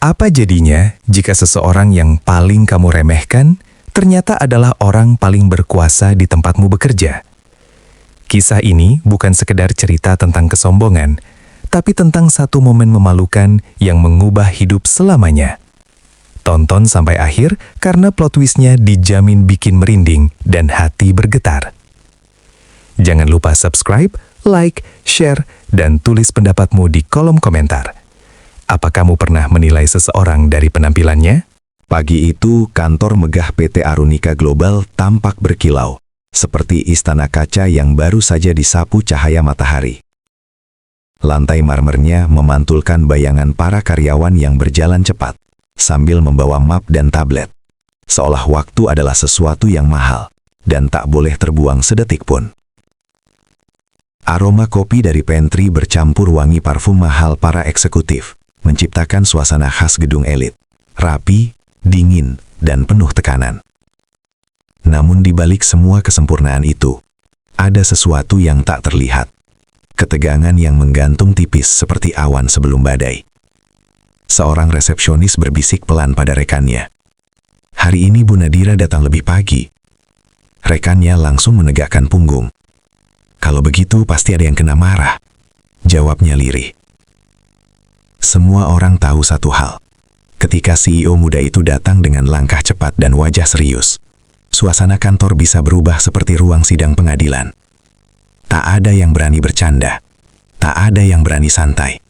Apa jadinya jika seseorang yang paling kamu remehkan ternyata adalah orang paling berkuasa di tempatmu bekerja? Kisah ini bukan sekedar cerita tentang kesombongan, tapi tentang satu momen memalukan yang mengubah hidup selamanya. Tonton sampai akhir karena plot twist-nya dijamin bikin merinding dan hati bergetar. Jangan lupa subscribe, like, share, dan tulis pendapatmu di kolom komentar. Apa kamu pernah menilai seseorang dari penampilannya? Pagi itu, kantor megah PT Arunika Global tampak berkilau, seperti istana kaca yang baru saja disapu cahaya matahari. Lantai marmernya memantulkan bayangan para karyawan yang berjalan cepat, sambil membawa map dan tablet. Seolah waktu adalah sesuatu yang mahal, dan tak boleh terbuang sedetik pun. Aroma kopi dari pantry bercampur wangi parfum mahal para eksekutif, menciptakan suasana khas gedung elit, rapi, dingin, dan penuh tekanan. Namun di balik semua kesempurnaan itu, ada sesuatu yang tak terlihat. Ketegangan yang menggantung tipis seperti awan sebelum badai. Seorang resepsionis berbisik pelan pada rekannya. Hari ini Bu Nadira datang lebih pagi. Rekannya langsung menegakkan punggung. Kalau begitu pasti ada yang kena marah, jawabnya lirih. Semua orang tahu satu hal. Ketika CEO muda itu datang dengan langkah cepat dan wajah serius, suasana kantor bisa berubah seperti ruang sidang pengadilan. Tak ada yang berani bercanda, tak ada yang berani santai.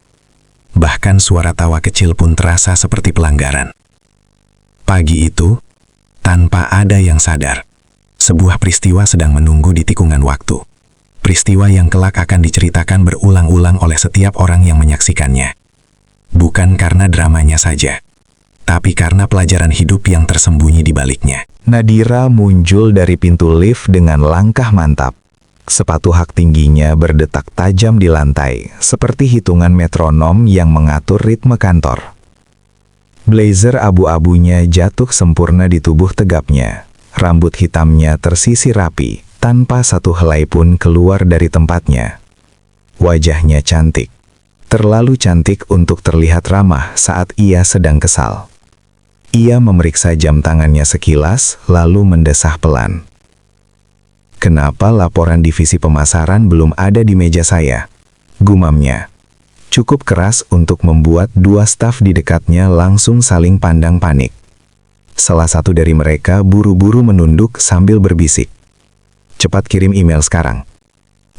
Bahkan suara tawa kecil pun terasa seperti pelanggaran. Pagi itu, tanpa ada yang sadar, sebuah peristiwa sedang menunggu di tikungan waktu. Peristiwa yang kelak akan diceritakan berulang-ulang oleh setiap orang yang menyaksikannya. Bukan karena dramanya saja, tapi karena pelajaran hidup yang tersembunyi di baliknya. Nadira muncul dari pintu lift dengan langkah mantap. Sepatu hak tingginya berdetak tajam di lantai, seperti hitungan metronom yang mengatur ritme kantor. Blazer abu-abunya jatuh sempurna di tubuh tegapnya. Rambut hitamnya tersisir rapi, tanpa satu helai pun keluar dari tempatnya. Wajahnya cantik. Terlalu cantik untuk terlihat ramah saat ia sedang kesal. Ia memeriksa jam tangannya sekilas, lalu mendesah pelan. "Kenapa laporan divisi pemasaran belum ada di meja saya?" gumamnya. Cukup keras untuk membuat dua staf di dekatnya langsung saling pandang panik. Salah satu dari mereka buru-buru menunduk sambil berbisik, "Cepat kirim email sekarang."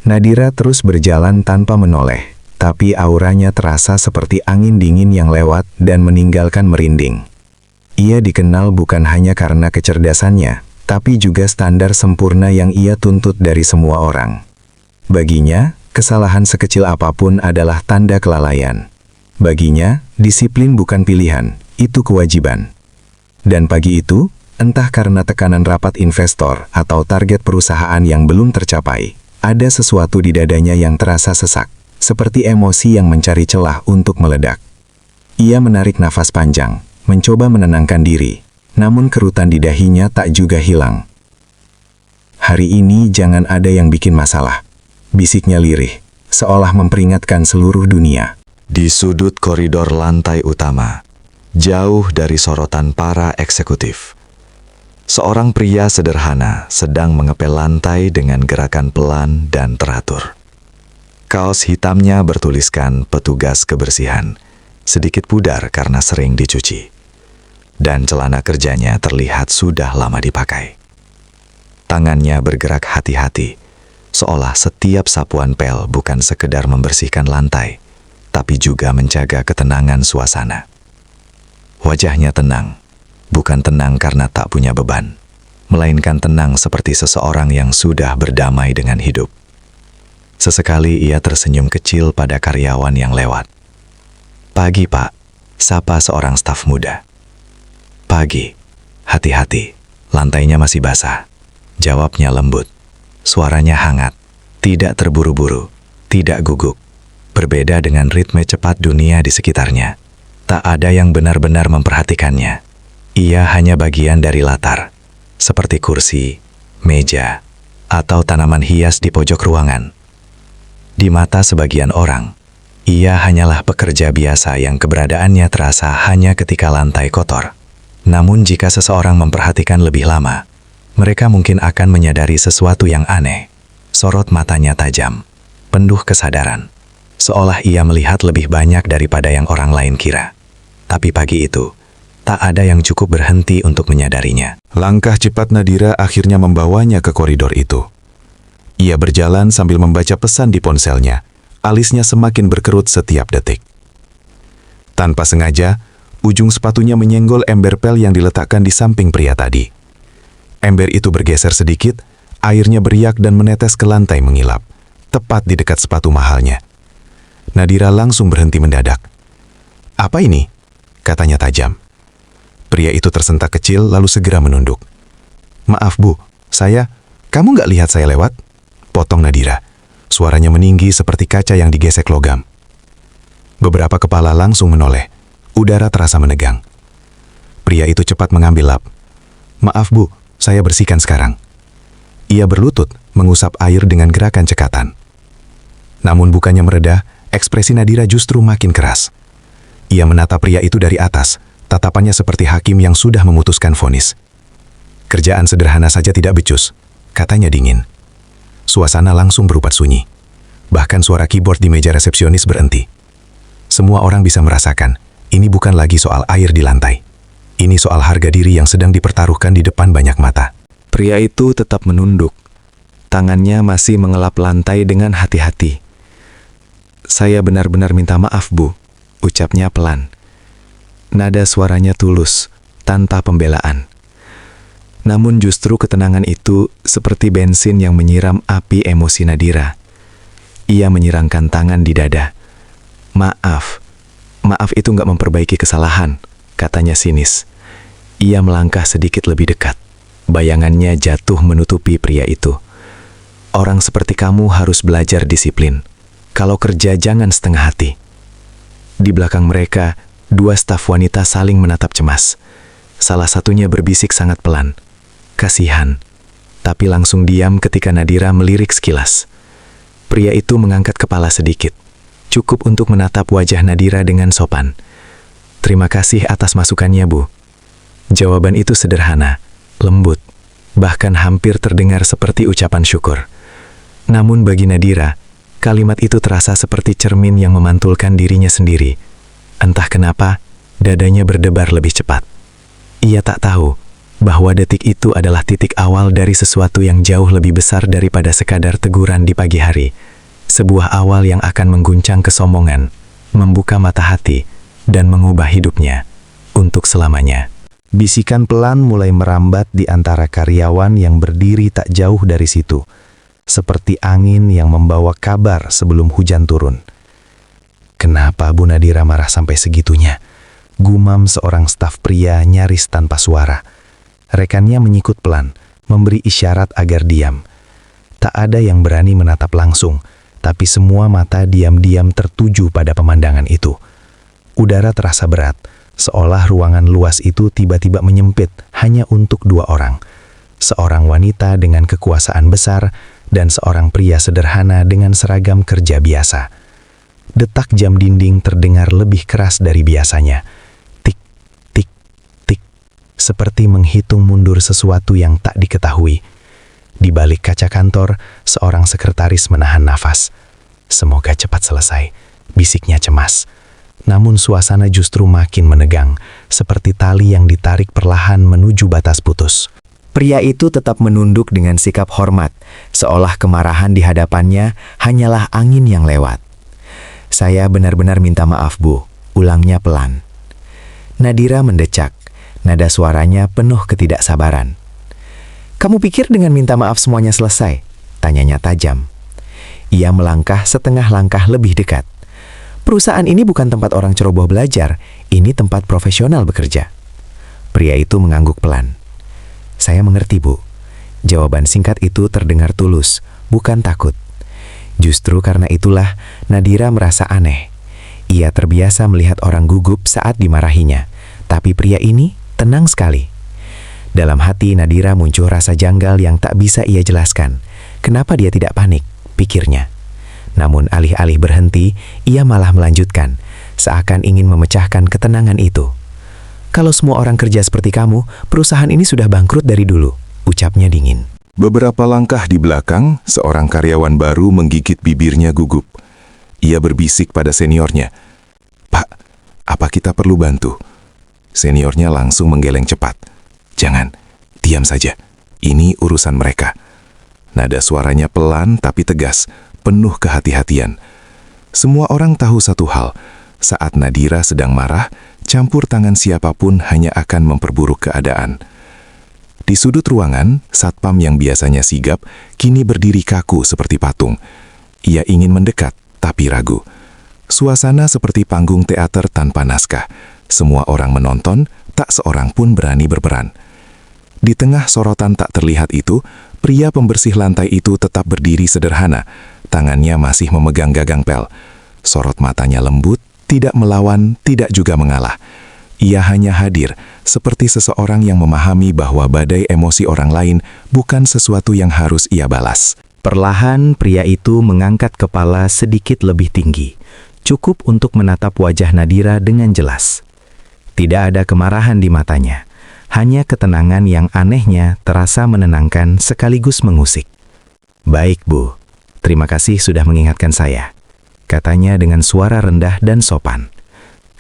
Nadira terus berjalan tanpa menoleh. Tapi auranya terasa seperti angin dingin yang lewat dan meninggalkan merinding. Ia dikenal bukan hanya karena kecerdasannya, tapi juga standar sempurna yang ia tuntut dari semua orang. Baginya, kesalahan sekecil apapun adalah tanda kelalaian. Baginya, disiplin bukan pilihan, itu kewajiban. Dan pagi itu, entah karena tekanan rapat investor atau target perusahaan yang belum tercapai, ada sesuatu di dadanya yang terasa sesak. Seperti emosi yang mencari celah untuk meledak. Ia menarik nafas panjang, mencoba menenangkan diri, namun kerutan di dahinya tak juga hilang. "Hari ini jangan ada yang bikin masalah," bisiknya lirih, seolah memperingatkan seluruh dunia. Di sudut koridor lantai utama, jauh dari sorotan para eksekutif, seorang pria sederhana sedang mengepel lantai dengan gerakan pelan dan teratur. Kaos hitamnya bertuliskan petugas kebersihan, sedikit pudar karena sering dicuci. Dan celana kerjanya terlihat sudah lama dipakai. Tangannya bergerak hati-hati, seolah setiap sapuan pel bukan sekedar membersihkan lantai, tapi juga menjaga ketenangan suasana. Wajahnya tenang, bukan tenang karena tak punya beban, melainkan tenang seperti seseorang yang sudah berdamai dengan hidup. Sesekali ia tersenyum kecil pada karyawan yang lewat. "Pagi, Pak," sapa seorang staf muda. "Pagi, hati-hati, lantainya masih basah," jawabnya lembut. Suaranya hangat, tidak terburu-buru, tidak gugup. Berbeda dengan ritme cepat dunia di sekitarnya. Tak ada yang benar-benar memperhatikannya. Ia hanya bagian dari latar, seperti kursi, meja, atau tanaman hias di pojok ruangan. Di mata sebagian orang, Ia hanyalah pekerja biasa yang keberadaannya terasa hanya ketika lantai kotor. Namun jika seseorang memperhatikan lebih lama, mereka mungkin akan menyadari sesuatu yang aneh. Sorot matanya tajam, penuh kesadaran. Seolah ia melihat lebih banyak daripada yang orang lain kira. Tapi pagi itu, tak ada yang cukup berhenti untuk menyadarinya. Langkah cepat Nadira akhirnya membawanya ke koridor itu. Ia berjalan sambil membaca pesan di ponselnya. Alisnya semakin berkerut setiap detik. Tanpa sengaja, ujung sepatunya menyenggol ember pel yang diletakkan di samping pria tadi. Ember itu bergeser sedikit, airnya beriak dan menetes ke lantai mengilap, tepat di dekat sepatu mahalnya. Nadira langsung berhenti mendadak. "Apa ini?" katanya tajam. Pria itu tersentak kecil lalu segera menunduk. "Maaf Bu, kamu nggak lihat saya lewat?" potong Nadira. Suaranya meninggi seperti kaca yang digesek logam. Beberapa kepala langsung menoleh. Udara terasa menegang. Pria itu cepat mengambil lap. "Maaf Bu, saya bersihkan sekarang." Ia berlutut, mengusap air dengan gerakan cekatan. Namun bukannya mereda, ekspresi Nadira justru makin keras. Ia menatap pria itu dari atas, tatapannya seperti hakim yang sudah memutuskan vonis. "Kerjaan sederhana saja tidak becus," katanya dingin. Suasana langsung berubah sunyi. Bahkan suara keyboard di meja resepsionis berhenti. Semua orang bisa merasakan, ini bukan lagi soal air di lantai. Ini soal harga diri yang sedang dipertaruhkan di depan banyak mata. Pria itu tetap menunduk. Tangannya masih mengelap lantai dengan hati-hati. "Saya benar-benar minta maaf, Bu," ucapnya pelan. Nada suaranya tulus, tanpa pembelaan. Namun justru ketenangan itu seperti bensin yang menyiram api emosi Nadira. Ia menyirangkan tangan di dada. Maaf itu nggak memperbaiki kesalahan," katanya sinis. Ia melangkah sedikit lebih dekat. Bayangannya jatuh menutupi pria itu. "Orang seperti kamu harus belajar disiplin. Kalau kerja jangan setengah hati." Di belakang mereka, dua staf wanita saling menatap cemas. Salah satunya berbisik sangat pelan. "Kasihan," tapi langsung diam ketika Nadira melirik sekilas. Pria itu mengangkat kepala sedikit, cukup untuk menatap wajah Nadira dengan sopan. "Terima kasih atas masukannya, Bu." Jawaban itu sederhana, lembut, bahkan hampir terdengar seperti ucapan syukur. Namun bagi Nadira, kalimat itu terasa seperti cermin yang memantulkan dirinya sendiri. Entah kenapa, dadanya berdebar lebih cepat. Ia tak tahu bahwa detik itu adalah titik awal dari sesuatu yang jauh lebih besar daripada sekadar teguran di pagi hari. Sebuah awal yang akan mengguncang kesombongan, membuka mata hati, dan mengubah hidupnya untuk selamanya. Bisikan pelan mulai merambat di antara karyawan yang berdiri tak jauh dari situ, seperti angin yang membawa kabar sebelum hujan turun. "Kenapa Bu Nadira marah sampai segitunya?" gumam seorang staf pria nyaris tanpa suara. Rekannya menyikut pelan, memberi isyarat agar diam. Tak ada yang berani menatap langsung, tapi semua mata diam-diam tertuju pada pemandangan itu. Udara terasa berat, seolah ruangan luas itu tiba-tiba menyempit hanya untuk dua orang. Seorang wanita dengan kekuasaan besar dan seorang pria sederhana dengan seragam kerja biasa. Detak jam dinding terdengar lebih keras dari biasanya. Seperti menghitung mundur sesuatu yang tak diketahui. Di balik kaca kantor, seorang sekretaris menahan nafas. "Semoga cepat selesai," bisiknya cemas. Namun suasana justru makin menegang, seperti tali yang ditarik perlahan menuju batas putus. Pria itu tetap menunduk dengan sikap hormat, seolah kemarahan di hadapannya hanyalah angin yang lewat. "Saya benar-benar minta maaf, Bu," ulangnya pelan. Nadira mendecak. Nada suaranya penuh ketidaksabaran. "Kamu pikir dengan minta maaf semuanya selesai?" tanyanya tajam. Ia melangkah setengah langkah lebih dekat. "Perusahaan ini bukan tempat orang ceroboh belajar, ini tempat profesional bekerja." Pria itu mengangguk pelan. "Saya mengerti, Bu." Jawaban singkat itu terdengar tulus, bukan takut. Justru karena itulah Nadira merasa aneh. Ia terbiasa melihat orang gugup saat dimarahinya, tapi pria ini tenang sekali. Dalam hati Nadira muncul rasa janggal yang tak bisa ia jelaskan. Kenapa dia tidak panik, pikirnya. Namun alih-alih berhenti, ia malah melanjutkan, seakan ingin memecahkan ketenangan itu. "Kalau semua orang kerja seperti kamu, perusahaan ini sudah bangkrut dari dulu," ucapnya dingin. Beberapa langkah di belakang, seorang karyawan baru menggigit bibirnya gugup. Ia berbisik pada seniornya, "Pak, apa kita perlu bantu?" Seniornya langsung menggeleng cepat. "Jangan, diam saja. Ini urusan mereka." Nada suaranya pelan tapi tegas, penuh kehati-hatian. Semua orang tahu satu hal, saat Nadira sedang marah, campur tangan siapapun hanya akan memperburuk keadaan. Di sudut ruangan, satpam yang biasanya sigap, kini berdiri kaku seperti patung. Ia ingin mendekat, tapi ragu. Suasana seperti panggung teater tanpa naskah. Semua orang menonton, tak seorang pun berani berperan. Di tengah sorotan tak terlihat itu, pria pembersih lantai itu tetap berdiri sederhana. Tangannya masih memegang gagang pel. Sorot matanya lembut, tidak melawan, tidak juga mengalah. Ia hanya hadir, seperti seseorang yang memahami bahwa badai emosi orang lain bukan sesuatu yang harus ia balas. Perlahan, pria itu mengangkat kepala sedikit lebih tinggi, cukup untuk menatap wajah Nadira dengan jelas. Tidak ada kemarahan di matanya, hanya ketenangan yang anehnya terasa menenangkan sekaligus mengusik. "Baik, Bu. Terima kasih sudah mengingatkan saya," katanya dengan suara rendah dan sopan.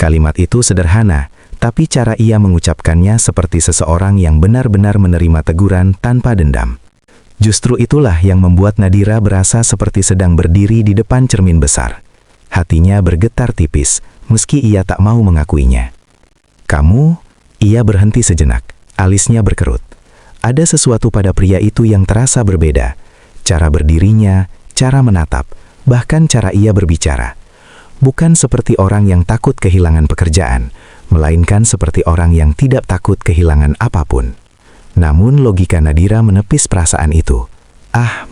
Kalimat itu sederhana, tapi cara ia mengucapkannya seperti seseorang yang benar-benar menerima teguran tanpa dendam. Justru itulah yang membuat Nadira berasa seperti sedang berdiri di depan cermin besar. Hatinya bergetar tipis, meski ia tak mau mengakuinya. "Kamu?" Ia berhenti sejenak, alisnya berkerut. Ada sesuatu pada pria itu yang terasa berbeda. Cara berdirinya, cara menatap, bahkan cara ia berbicara. Bukan seperti orang yang takut kehilangan pekerjaan, melainkan seperti orang yang tidak takut kehilangan apapun. Namun logika Nadira menepis perasaan itu.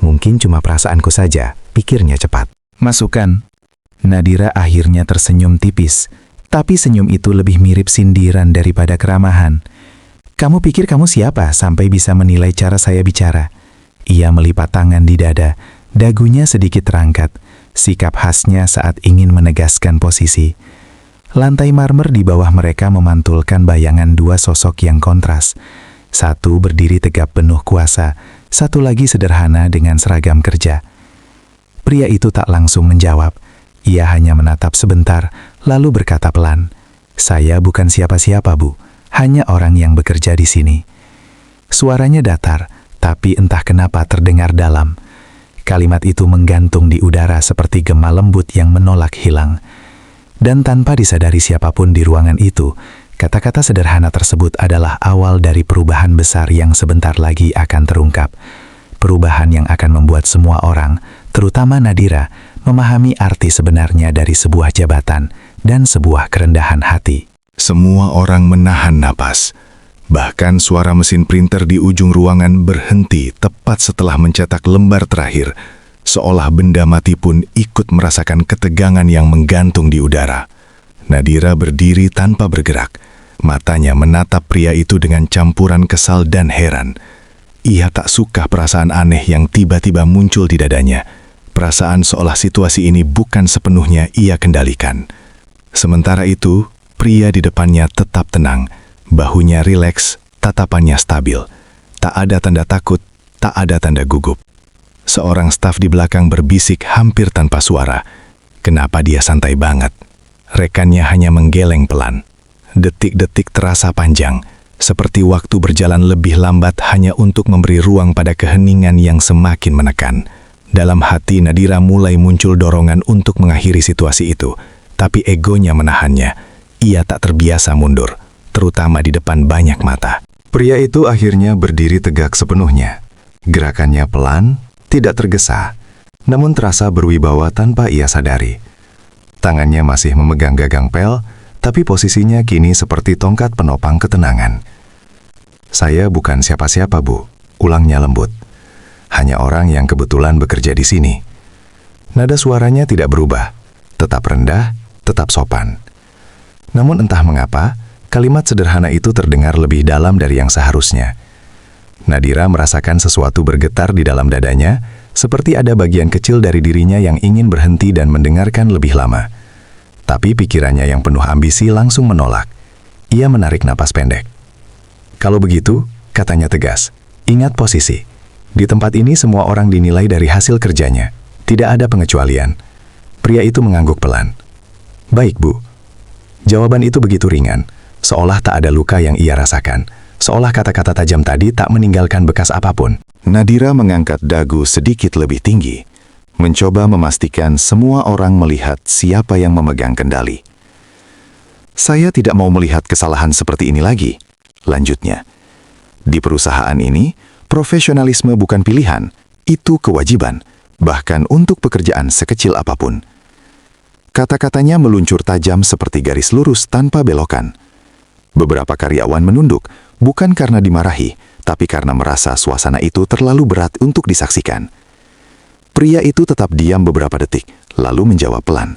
Mungkin cuma perasaanku saja, pikirnya cepat. "Masukkan." Nadira akhirnya tersenyum tipis, tapi senyum itu lebih mirip sindiran daripada keramahan. "Kamu pikir kamu siapa sampai bisa menilai cara saya bicara?" Ia melipat tangan di dada, dagunya sedikit terangkat, sikap khasnya saat ingin menegaskan posisi. Lantai marmer di bawah mereka memantulkan bayangan dua sosok yang kontras. Satu berdiri tegap penuh kuasa, satu lagi sederhana dengan seragam kerja. Pria itu tak langsung menjawab. Ia hanya menatap sebentar, lalu berkata pelan, "Saya bukan siapa-siapa, Bu. Hanya orang yang bekerja di sini." Suaranya datar, tapi entah kenapa terdengar dalam. Kalimat itu menggantung di udara seperti gema lembut yang menolak hilang. Dan tanpa disadari siapapun di ruangan itu, kata-kata sederhana tersebut adalah awal dari perubahan besar yang sebentar lagi akan terungkap. Perubahan yang akan membuat semua orang, terutama Nadira, memahami arti sebenarnya dari sebuah jabatan dan sebuah kerendahan hati. Semua orang menahan napas. Bahkan suara mesin printer di ujung ruangan berhenti tepat setelah mencetak lembar terakhir, seolah benda mati pun ikut merasakan ketegangan yang menggantung di udara. Nadira berdiri tanpa bergerak. Matanya menatap pria itu dengan campuran kesal dan heran. Ia tak suka perasaan aneh yang tiba-tiba muncul di dadanya. Perasaan seolah situasi ini bukan sepenuhnya ia kendalikan. Sementara itu, pria di depannya tetap tenang. Bahunya rileks, tatapannya stabil. Tak ada tanda takut, tak ada tanda gugup. Seorang staf di belakang berbisik hampir tanpa suara. Kenapa dia santai banget? Rekannya hanya menggeleng pelan. Detik-detik terasa panjang, seperti waktu berjalan lebih lambat hanya untuk memberi ruang pada keheningan yang semakin menekan. Dalam hati Nadira mulai muncul dorongan untuk mengakhiri situasi itu, tapi egonya menahannya. Ia tak terbiasa mundur, terutama di depan banyak mata. Pria itu akhirnya berdiri tegak sepenuhnya. Gerakannya pelan, tidak tergesa, namun terasa berwibawa tanpa ia sadari. Tangannya masih memegang gagang pel, tapi posisinya kini seperti tongkat penopang ketenangan. "Saya bukan siapa-siapa, Bu," ulangnya lembut. "Hanya orang yang kebetulan bekerja di sini." Nada suaranya tidak berubah, tetap rendah, tetap sopan. Namun entah mengapa, kalimat sederhana itu terdengar lebih dalam dari yang seharusnya. Nadira merasakan sesuatu bergetar di dalam dadanya, Seperti ada bagian kecil dari dirinya yang ingin berhenti dan mendengarkan lebih lama. Tapi pikirannya yang penuh ambisi langsung menolak. Ia menarik napas pendek. Kalau begitu, katanya tegas, ingat posisi. Di tempat ini semua orang dinilai dari hasil kerjanya. Tidak ada pengecualian. Pria itu mengangguk pelan. Baik, Bu. Jawaban itu begitu ringan, seolah tak ada luka yang ia rasakan. Seolah kata-kata tajam tadi tak meninggalkan bekas apapun. Nadira mengangkat dagu sedikit lebih tinggi, mencoba memastikan semua orang melihat siapa yang memegang kendali. Saya tidak mau melihat kesalahan seperti ini lagi, lanjutnya. Di perusahaan ini, profesionalisme bukan pilihan, itu kewajiban, bahkan untuk pekerjaan sekecil apapun. Kata-katanya meluncur tajam seperti garis lurus tanpa belokan. Beberapa karyawan menunduk, bukan karena dimarahi, tapi karena merasa suasana itu terlalu berat untuk disaksikan. Pria itu tetap diam beberapa detik, lalu menjawab pelan.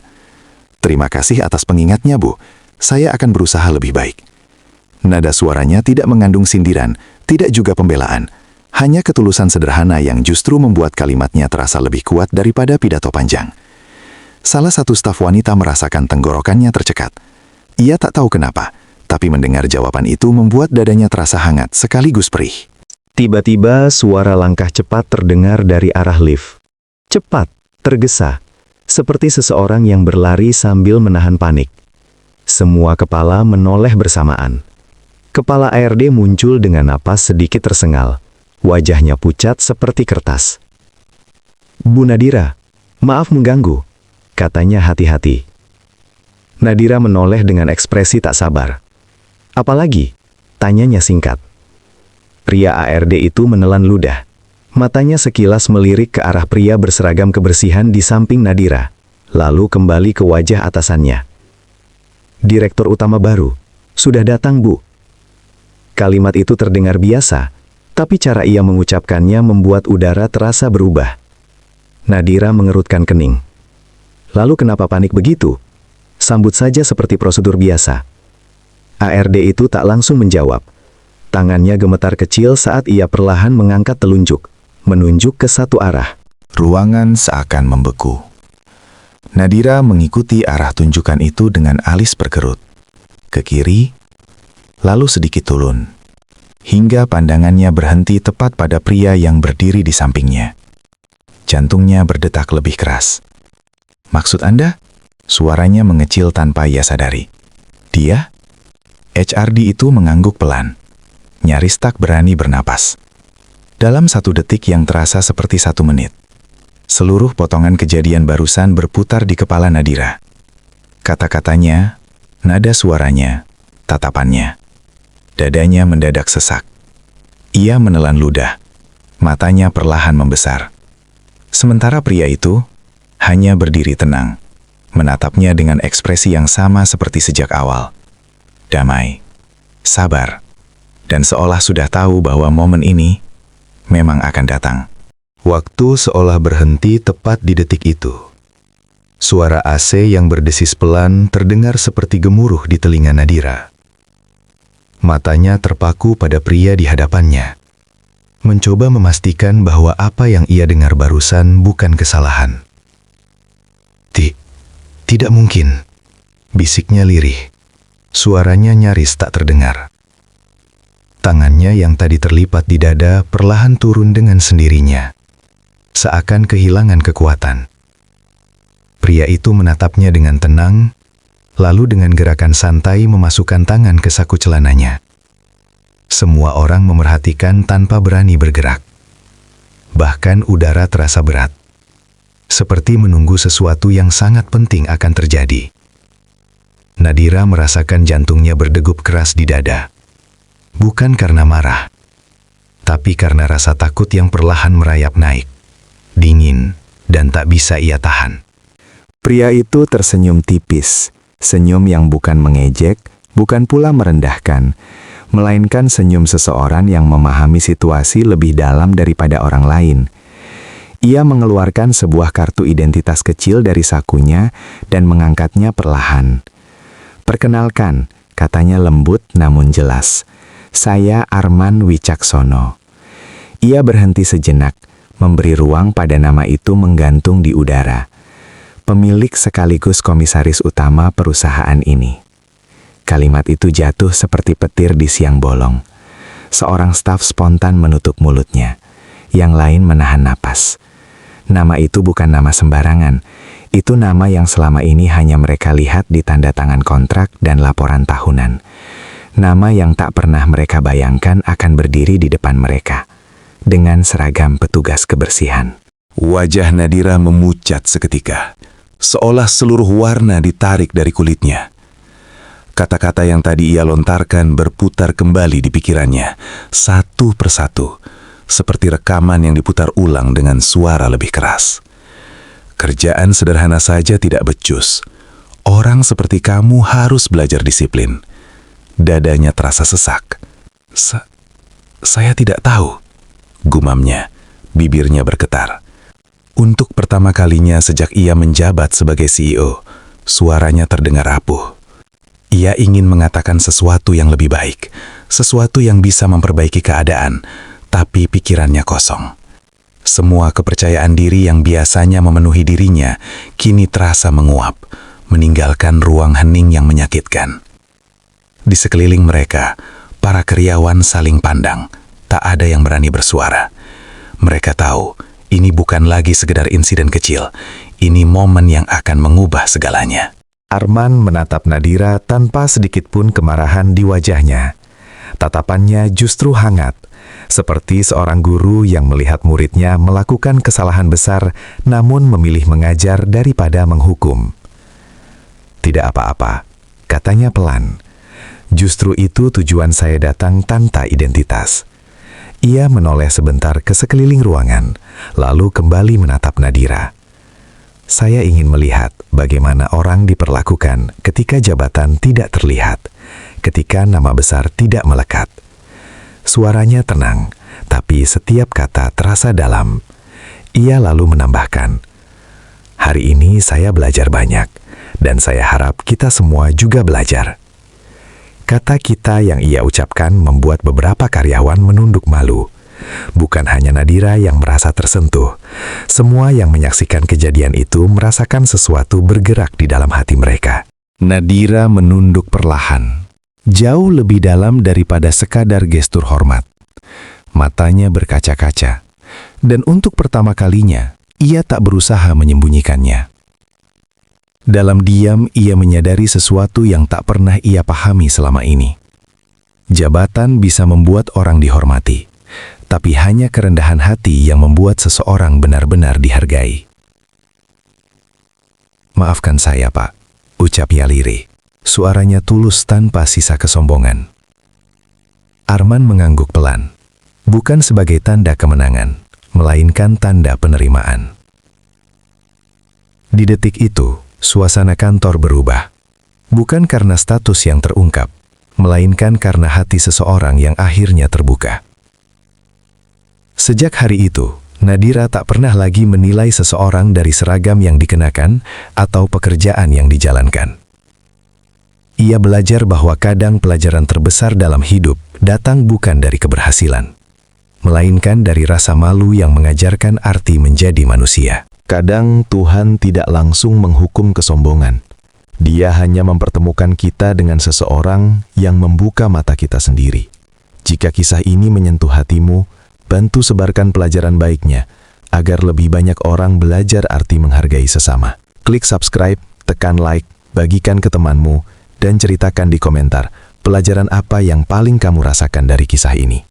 Terima kasih atas pengingatnya, Bu. Saya akan berusaha lebih baik. Nada suaranya tidak mengandung sindiran, tidak juga pembelaan. Hanya ketulusan sederhana yang justru membuat kalimatnya terasa lebih kuat daripada pidato panjang. Salah satu staf wanita merasakan tenggorokannya tercekat. Ia tak tahu kenapa, tapi mendengar jawaban itu membuat dadanya terasa hangat sekaligus perih. Tiba-tiba suara langkah cepat terdengar dari arah lift. Cepat, tergesa, seperti seseorang yang berlari sambil menahan panik. Semua kepala menoleh bersamaan. Kepala ARD muncul dengan napas sedikit tersengal. Wajahnya pucat seperti kertas. Bu Nadira, maaf mengganggu, katanya hati-hati. Nadira menoleh dengan ekspresi tak sabar. Apalagi? Tanyanya singkat. Pria ARD itu menelan ludah. Matanya sekilas melirik ke arah pria berseragam kebersihan di samping Nadira, lalu kembali ke wajah atasannya. Direktur utama baru, sudah datang, Bu. Kalimat itu terdengar biasa, tapi cara ia mengucapkannya membuat udara terasa berubah. Nadira mengerutkan kening. Lalu kenapa panik begitu? Sambut saja seperti prosedur biasa. ARD itu tak langsung menjawab. Tangannya gemetar kecil saat ia perlahan mengangkat telunjuk, menunjuk ke satu arah. Ruangan seakan membeku. Nadira mengikuti arah tunjukan itu dengan alis berkerut. Ke kiri, lalu sedikit turun. Hingga pandangannya berhenti tepat pada pria yang berdiri di sampingnya. Jantungnya berdetak lebih keras. Maksud Anda? Suaranya mengecil tanpa ia sadari. Dia? HRD itu mengangguk pelan. Nyaris tak berani bernapas. Dalam 1 detik yang terasa seperti 1 menit. Seluruh potongan kejadian barusan berputar di kepala Nadira. Kata-katanya, nada suaranya, tatapannya. Dadanya mendadak sesak. Ia menelan ludah. Matanya perlahan membesar. Sementara pria itu hanya berdiri tenang, menatapnya dengan ekspresi yang sama seperti sejak awal. Damai, sabar, dan seolah sudah tahu bahwa momen ini memang akan datang. Waktu seolah berhenti tepat di detik itu. Suara AC yang berdesis pelan terdengar seperti gemuruh di telinga Nadira. Matanya terpaku pada pria di hadapannya. Mencoba memastikan bahwa apa yang ia dengar barusan bukan kesalahan. Tidak mungkin, bisiknya lirih. Suaranya nyaris tak terdengar. Tangannya yang tadi terlipat di dada perlahan turun dengan sendirinya. Seakan kehilangan kekuatan. Pria itu menatapnya dengan tenang, lalu dengan gerakan santai memasukkan tangan ke saku celananya. Semua orang memerhatikan tanpa berani bergerak. Bahkan udara terasa berat. Seperti menunggu sesuatu yang sangat penting akan terjadi. Nadira merasakan jantungnya berdegup keras di dada. Bukan karena marah, tapi karena rasa takut yang perlahan merayap naik. Dingin, dan tak bisa ia tahan. Pria itu tersenyum tipis, senyum yang bukan mengejek, bukan pula merendahkan, melainkan senyum seseorang yang memahami situasi lebih dalam daripada orang lain. Ia mengeluarkan sebuah kartu identitas kecil dari sakunya dan mengangkatnya perlahan. Perkenalkan, katanya lembut namun jelas. Saya Arman Wicaksono. Ia berhenti sejenak, memberi ruang pada nama itu menggantung di udara. Pemilik sekaligus komisaris utama perusahaan ini. Kalimat itu jatuh seperti petir di siang bolong. Seorang staf spontan menutup mulutnya. Yang lain menahan napas. Nama itu bukan nama sembarangan. Itu nama yang selama ini hanya mereka lihat di tanda tangan kontrak dan laporan tahunan. Nama yang tak pernah mereka bayangkan akan berdiri di depan mereka. Dengan seragam petugas kebersihan. Wajah Nadira memucat seketika, seolah seluruh warna ditarik dari kulitnya. Kata-kata yang tadi ia lontarkan berputar kembali di pikirannya, satu persatu, seperti rekaman yang diputar ulang dengan suara lebih keras. Kerjaan sederhana saja tidak becus. Orang seperti kamu harus belajar disiplin. Dadanya terasa sesak. Saya tidak tahu, gumamnya. Bibirnya bergetar. Untuk pertama kalinya sejak ia menjabat sebagai CEO, suaranya terdengar rapuh. Ia ingin mengatakan sesuatu yang lebih baik, sesuatu yang bisa memperbaiki keadaan, tapi pikirannya kosong. Semua kepercayaan diri yang biasanya memenuhi dirinya kini terasa menguap, meninggalkan ruang hening yang menyakitkan. Di sekeliling mereka, para karyawan saling pandang, tak ada yang berani bersuara. Mereka tahu, ini bukan lagi sekedar insiden kecil, ini momen yang akan mengubah segalanya. Arman menatap Nadira tanpa sedikit pun kemarahan di wajahnya. Tatapannya justru hangat, seperti seorang guru yang melihat muridnya melakukan kesalahan besar namun memilih mengajar daripada menghukum. Tidak apa-apa, katanya pelan. Justru itu tujuan saya datang tanpa identitas. Ia menoleh sebentar ke sekeliling ruangan, lalu kembali menatap Nadira. Saya ingin melihat bagaimana orang diperlakukan ketika jabatan tidak terlihat, ketika nama besar tidak melekat. Suaranya tenang, tapi setiap kata terasa dalam. Ia lalu menambahkan, "Hari ini saya belajar banyak, dan saya harap kita semua juga belajar." Kata kita yang ia ucapkan membuat beberapa karyawan menunduk malu. Bukan hanya Nadira yang merasa tersentuh. Semua yang menyaksikan kejadian itu merasakan sesuatu bergerak di dalam hati mereka. Nadira menunduk perlahan. Jauh lebih dalam daripada sekadar gestur hormat. Matanya berkaca-kaca. Dan untuk pertama kalinya, ia tak berusaha menyembunyikannya. Dalam diam, ia menyadari sesuatu yang tak pernah ia pahami selama ini. Jabatan bisa membuat orang dihormati. Tapi hanya kerendahan hati yang membuat seseorang benar-benar dihargai. "Maafkan saya, Pak," ucap ia lirih. Suaranya tulus tanpa sisa kesombongan. Arman mengangguk pelan, bukan sebagai tanda kemenangan, melainkan tanda penerimaan. Di detik itu, suasana kantor berubah. Bukan karena status yang terungkap, melainkan karena hati seseorang yang akhirnya terbuka. Sejak hari itu, Nadira tak pernah lagi menilai seseorang dari seragam yang dikenakan atau pekerjaan yang dijalankan. Ia belajar bahwa kadang pelajaran terbesar dalam hidup datang bukan dari keberhasilan, melainkan dari rasa malu yang mengajarkan arti menjadi manusia. Kadang Tuhan tidak langsung menghukum kesombongan. Dia hanya mempertemukan kita dengan seseorang yang membuka mata kita sendiri. Jika kisah ini menyentuh hatimu, bantu sebarkan pelajaran baiknya, agar lebih banyak orang belajar arti menghargai sesama. Klik subscribe, tekan like, bagikan ke temanmu, dan ceritakan di komentar pelajaran apa yang paling kamu rasakan dari kisah ini.